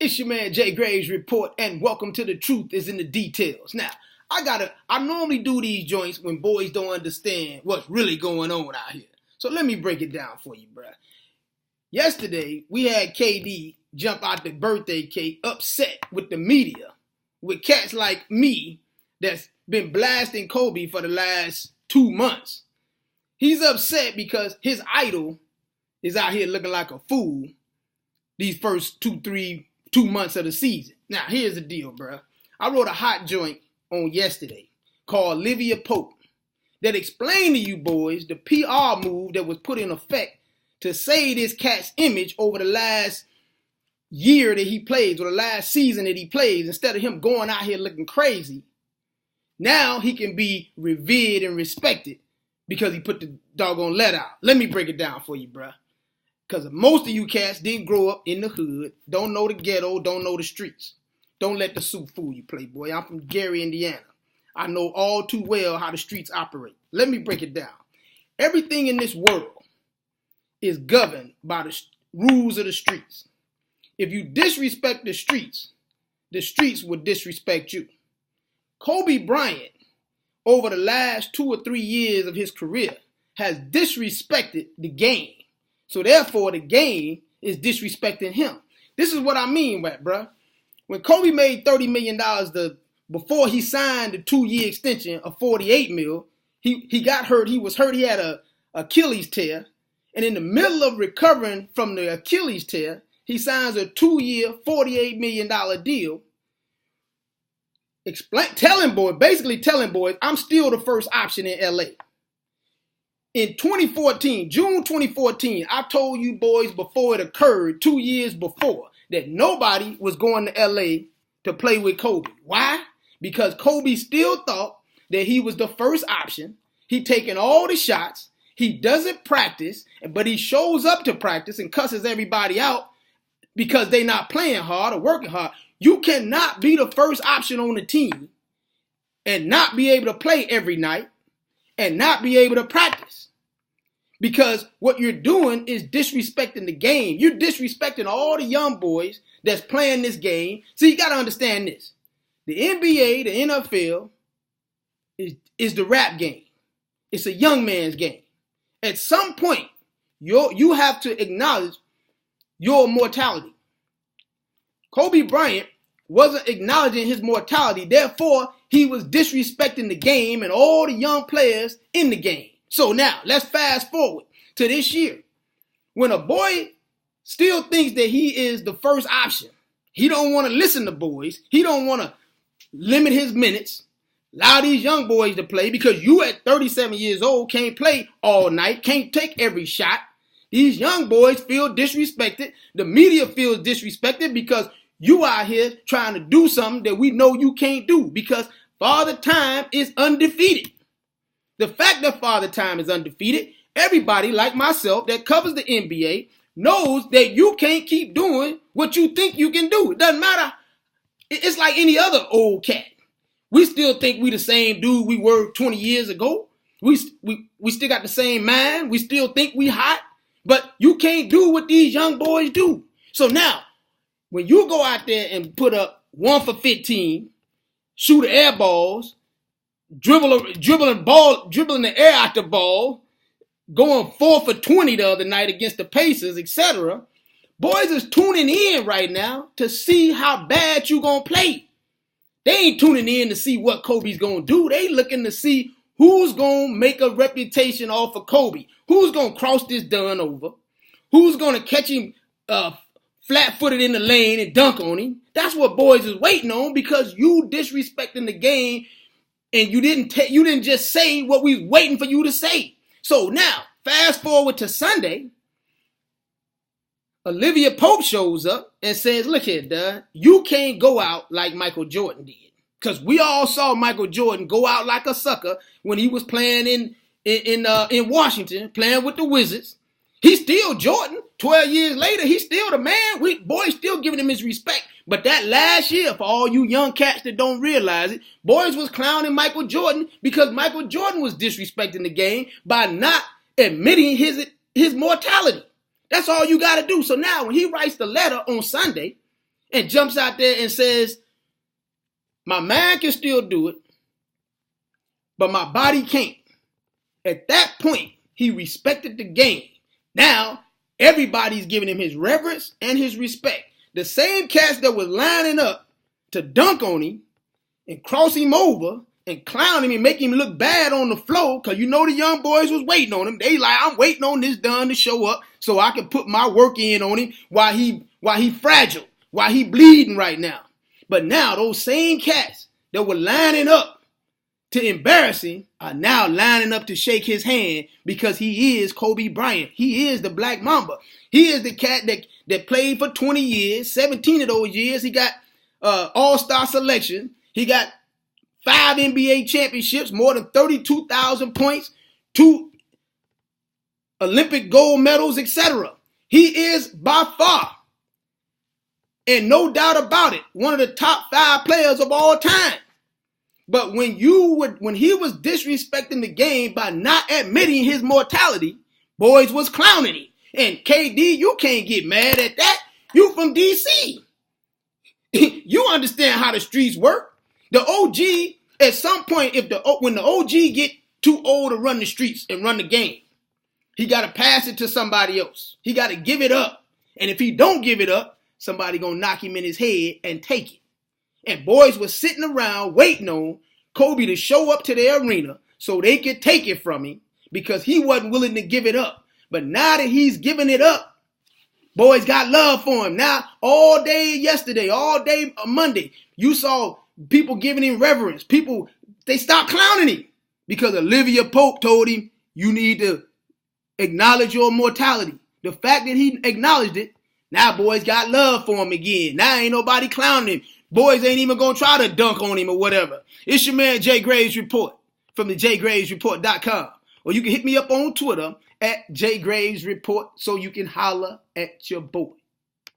It's your man JGR's report, and welcome to The Truth is in the Details. Now, I normally do these joints when boys don't understand what's really going on out here. So let me break it down for you, bruh. Yesterday, we had KD jump out the birthday cake upset with the media, with cats like me that's been blasting Kobe for the last 2 months. He's upset because his idol is out here looking like a fool these first 2 months of the season. Now, here's the deal, bro. I wrote a hot joint on yesterday called Olivia Pope that explained to you boys the PR move that was put in effect to save this cat's image over the last year that he plays, or the last season that he plays. Instead of him going out here looking crazy, now he can be revered and respected because he put the doggone letter out. Let me break it down for you, bro. Because most of you cats didn't grow up in the hood, don't know the ghetto, don't know the streets. Don't let the suit fool you, playboy. I'm from Gary, Indiana. I know all too well how the streets operate. Let me break it down. Everything in this world is governed by the rules of the streets. If you disrespect the streets will disrespect you. Kobe Bryant, over the last 2 or 3 years of his career, has disrespected the game. So therefore, the game is disrespecting him. This is what I mean, bruh. When Kobe made $30 million before he signed the 2-year extension of $48 million, he got hurt. He was hurt. He had a Achilles tear. And in the middle of recovering from the Achilles tear, he signs a 2-year, $48 million deal. Telling boys, I'm still the first option in LA. In 2014, June 2014, I told you boys before it occurred 2 years before that nobody was going to LA to play with Kobe. Why? Because Kobe still thought that he was the first option. He taking all the shots. He doesn't practice, but he shows up to practice and cusses everybody out because they not playing hard or working hard. You cannot be the first option on the team and not be able to play every night and not be able to practice. Because what you're doing is disrespecting the game. You're disrespecting all the young boys that's playing this game. So you got to understand this. The NBA, the NFL, is the rap game. It's a young man's game. At some point, you have to acknowledge your mortality. Kobe Bryant wasn't acknowledging his mortality. Therefore, he was disrespecting the game and all the young players in the game. So now, let's fast forward to this year. When a boy still thinks that he is the first option, he don't want to listen to boys. He don't want to limit his minutes, allow these young boys to play, because you at 37 years old can't play all night, can't take every shot. These young boys feel disrespected. The media feels disrespected because you out here trying to do something that we know you can't do, because Father Time is undefeated. The fact that Father Time is undefeated, everybody like myself that covers the NBA knows that you can't keep doing what you think you can do. It doesn't matter. It's like any other old cat. We still think we the same dude we were 20 years ago. We still got the same mind. We still think we hot. But you can't do what these young boys do. So now, when you go out there and put up 1 for 15, shoot air balls, dribbling the air out the ball, going 4 for 20 the other night against the Pacers, etc. Boys is tuning in right now to see how bad you gonna play. They ain't tuning in to see what Kobe's gonna do. They looking to see who's gonna make a reputation off of Kobe. Who's gonna cross this dun over? Who's gonna catch him flat-footed in the lane and dunk on him? That's what boys is waiting on, because you disrespecting the game. And you didn't just say what we was waiting for you to say. So now, fast forward to Sunday, Olivia Pope shows up and says, look here, Dad, you can't go out like Michael Jordan did. Because we all saw Michael Jordan go out like a sucker when he was playing in Washington, playing with the Wizards. He's still Jordan. 12 years later, he's still the man. Boys still giving him his respect. But that last year, for all you young cats that don't realize it, boys was clowning Michael Jordan because Michael Jordan was disrespecting the game by not admitting his mortality. That's all you got to do. So now when he writes the letter on Sunday and jumps out there and says, my mind can still do it, but my body can't. At that point, he respected the game. Now, everybody's giving him his reverence and his respect. The same cats that was lining up to dunk on him and cross him over and clown him and make him look bad on the floor, because you know the young boys was waiting on him. They like, I'm waiting on this done to show up so I can put my work in on him while he fragile, while he bleeding right now. But now those same cats that were lining up to embarrass him are now lining up to shake his hand because he is Kobe Bryant. He is the Black Mamba. He is the cat that played for 20 years, 17 of those years. He got all-star selection. He got 5 NBA championships, more than 32,000 points, 2 Olympic gold medals, etc. He is by far, and no doubt about it, one of the top 5 players of all time. But when he was disrespecting the game by not admitting his mortality, boys was clowning him. And KD, you can't get mad at that. You from DC. You understand how the streets work. The OG, at some point, when the OG get too old to run the streets and run the game, he got to pass it to somebody else. He got to give it up. And if he don't give it up, somebody going to knock him in his head and take it. And boys were sitting around waiting on Kobe to show up to the arena so they could take it from him because he wasn't willing to give it up. But now that he's giving it up, boys got love for him. Now, all day yesterday, all day Monday, you saw people giving him reverence. People, they stopped clowning him because Olivia Pope told him, you need to acknowledge your mortality. The fact that he acknowledged it, now boys got love for him again. Now ain't nobody clowning him. Boys ain't even going to try to dunk on him or whatever. It's your man, Jay Graves Report, from the jgravesreport.com. Or you can hit me up on Twitter at jgravesreport so you can holler at your boy.